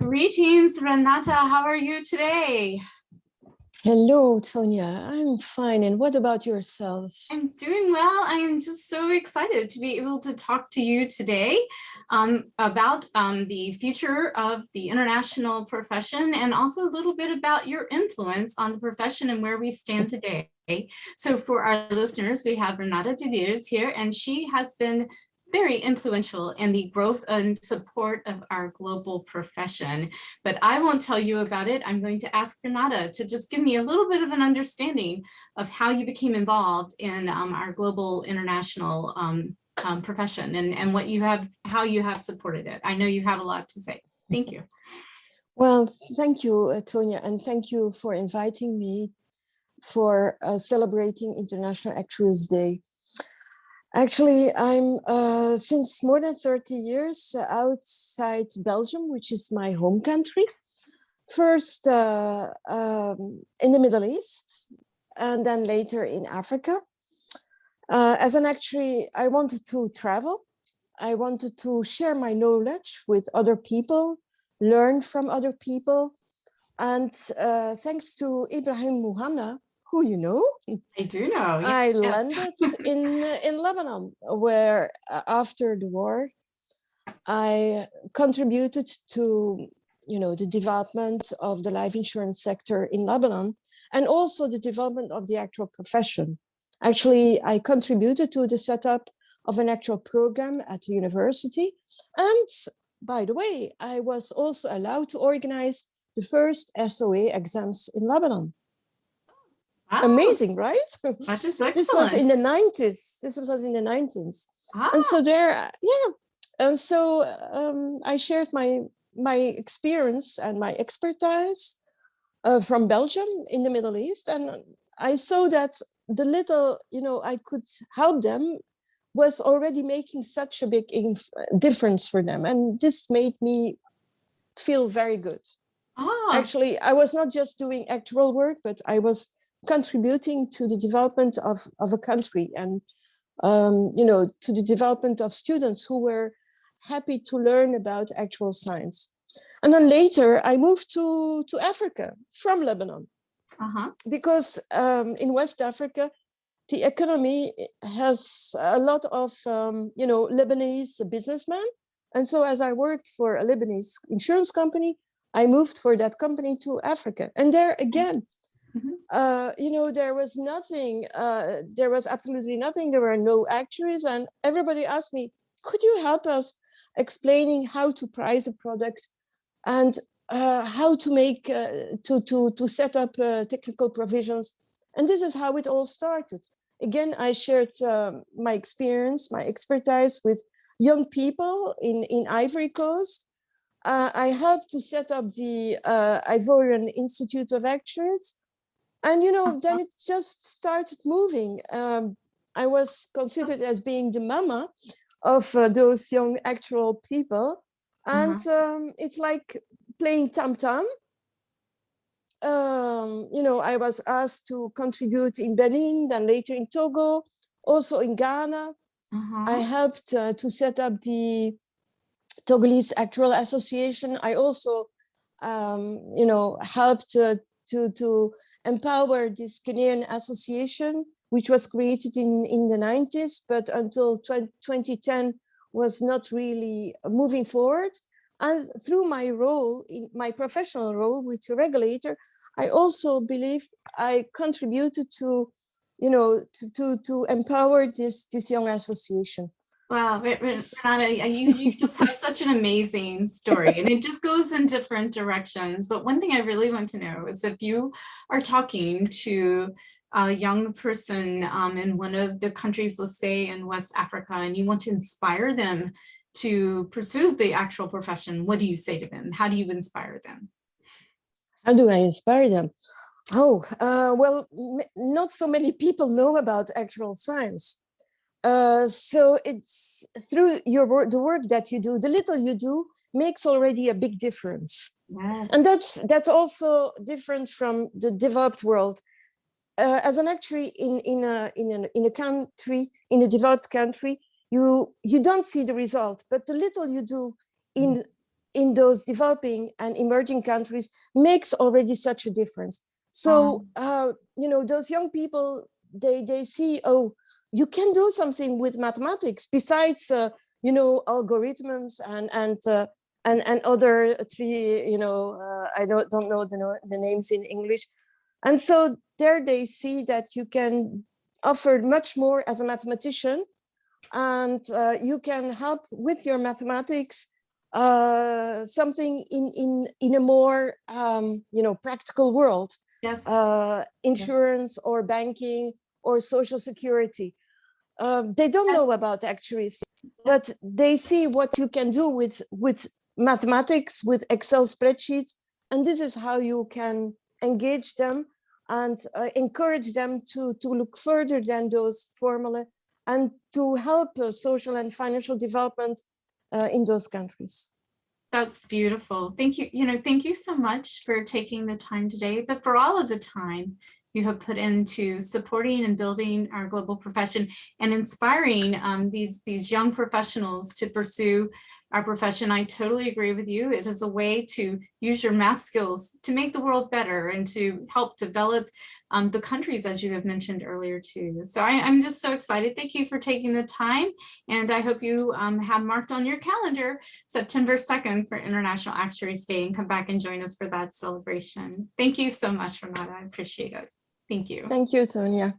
Greetings, Renata. How are you today? Hello, Tonya. I'm fine. And what about yourself? I'm doing well. I am just so excited to be able to talk to you today about the future of the international profession and also a little bit about your influence on the profession and where we stand today. So for our listeners, we have Renata de Leers here, and she has been very influential in the growth and support of our global profession. But I won't tell you about it. I'm going to ask Renata to just give me a little bit of an understanding of how you became involved in our global international profession and what you have, how you have supported it. I know you have a lot to say. Thank you. Well, thank you, Tonya, and thank you for inviting me for celebrating International Actuaries Day. Actually, I'm since more than 30 years outside Belgium, which is my home country. First in the Middle East, and then later in Africa. As an actuary, I wanted to travel. I wanted to share my knowledge with other people, learn from other people. And thanks to Ibrahim Muhanna, who you know, I do know. I landed in Lebanon, where after the war, I contributed to the development of the life insurance sector in Lebanon, and also the development of the actual profession. Actually, I contributed to the setup of an actual program at the university. And by the way, I was also allowed to organize the first SOA exams in Lebanon. Wow. Amazing, right? That is excellent. This was in the 90s. This was in the 90s. Ah. And so there, yeah. And so I shared my experience and my expertise from Belgium in the Middle East. And I saw that the little, I could help them was already making such a big difference for them. And this made me feel very good. Ah. Actually, I was not just doing actual work, but I was contributing to the development of a country and, to the development of students who were happy to learn about actual science. And then later I moved to Africa from Lebanon, because in West Africa, the economy has a lot of, Lebanese businessmen. And so as I worked for a Lebanese insurance company, I moved for that company to Africa. And there again, there was nothing, there was absolutely nothing. There were no actuaries, and everybody asked me, could you help us explaining how to price a product and how to make, to set up technical provisions. And this is how it all started. Again, I shared my experience, my expertise with young people in Ivory Coast. I helped to set up the Ivorian Institute of Actuaries. And, then it just started moving. I was considered as being the mama of those young actual people. And it's like playing tam-tam. I was asked to contribute in Benin, then later in Togo, also in Ghana. I helped to set up the Togolese Actual Association. I also, helped to empower this Ghanaian association, which was created in the 90s, but until 2010 was not really moving forward. And through my role, in my professional role with the regulator, I also believe I contributed to, to empower this young association. Wow, Renata, you just have such an amazing story, and it just goes in different directions. But one thing I really want to know is if you are talking to a young person in one of the countries, let's say in West Africa, and you want to inspire them to pursue the actual profession, what do you say to them? How do you inspire them? How do I inspire them? Oh, well, not so many people know about actual science. So it's through the work that you do, the little you do makes already a big difference. Yes. And that's also different from the developed world. As an actuary in a country, in a developed country, you don't see the result, but the little you do in in those developing and emerging countries makes already such a difference. So, those young people, they see, oh, you can do something with mathematics besides, algorithms and other three, I don't know the names in English. And so there they see that you can offer much more as a mathematician, and you can help with your mathematics something in a more practical world, Yes. insurance or banking or social security. They don't know about actuaries, but they see what you can do with mathematics, with Excel spreadsheets, and this is how you can engage them and encourage them to look further than those formulae and to help social and financial development in those countries. That's beautiful. Thank you. Thank you so much for taking the time today, but for all of the time you have put into supporting and building our global profession and inspiring these young professionals to pursue our profession. I totally agree with you. It is a way to use your math skills to make the world better and to help develop the countries, as you have mentioned earlier too. So I'm just so excited. Thank you for taking the time. And I hope you have marked on your calendar September 2nd for International Actuaries Day and come back and join us for that celebration. Thank you so much, Renata. I appreciate it. Thank you. Thank you, Tonya.